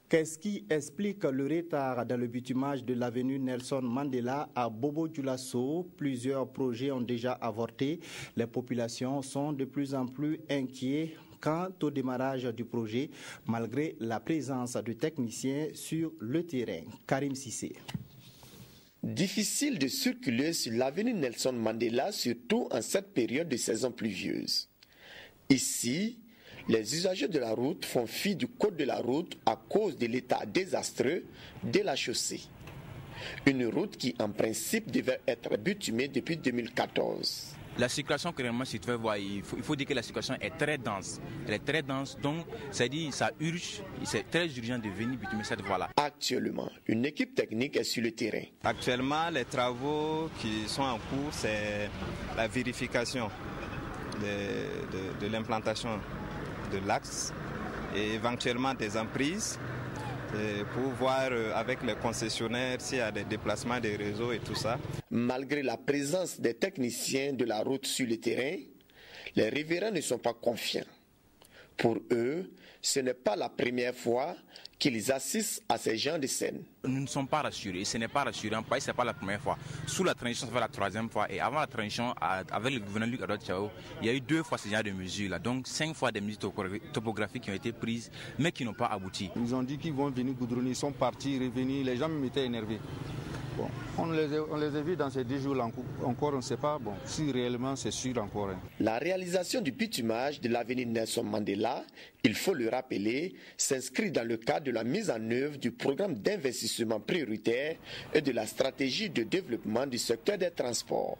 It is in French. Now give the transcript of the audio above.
Qu'est-ce qui explique le retard dans le bitumage de l'avenue Nelson Mandela à Bobo-Dioulasso? Plusieurs projets ont déjà avorté. Les populations sont de plus en plus inquiets quant au démarrage du projet, malgré la présence de techniciens sur le terrain. Karim Sissé. Difficile de circuler sur l'avenue Nelson Mandela, surtout en cette période de saison pluvieuse. Ici, les usagers de la route font fi du code de la route à cause de l'état désastreux de la chaussée. Une route qui, en principe, devait être bitumée depuis 2014. La circulation, clairement, si tu veux voir, il faut dire que la circulation est très dense. Elle est très dense, donc ça dit, ça urge, c'est très urgent de venir bitumer cette voie-là. Actuellement, une équipe technique est sur le terrain. Actuellement, les travaux qui sont en cours, c'est la vérification de l'implantation de l'axe et éventuellement des emprises pour voir avec les concessionnaires s'il y a des déplacements des réseaux et tout ça. Malgré la présence des techniciens de la route sur le terrain, les riverains ne sont pas confiants. Pour eux, ce n'est pas la première fois qu'ils assistent à ces genres de scènes. Nous ne sommes pas rassurés, ce n'est pas rassurant parce que ce n'est pas la première fois. Sous la transition, ça fait la troisième fois et avant la transition, avec le gouverneur Luc Adot-Tchao, il y a eu 2 fois ce genre de mesures-là. Donc 5 fois des mesures topographiques qui ont été prises mais qui n'ont pas abouti. Ils ont dit qu'ils vont venir goudronner, ils sont partis, revenus, les gens me étaient énervés. Bon, on les a vus dans ces 10 jours-là, encore on ne sait pas si réellement c'est sûr encore. La réalisation du bitumage de l'avenue Nelson Mandela, il faut le rappeler, s'inscrit dans le cadre de la mise en œuvre du programme d'investissement prioritaire et de la stratégie de développement du secteur des transports.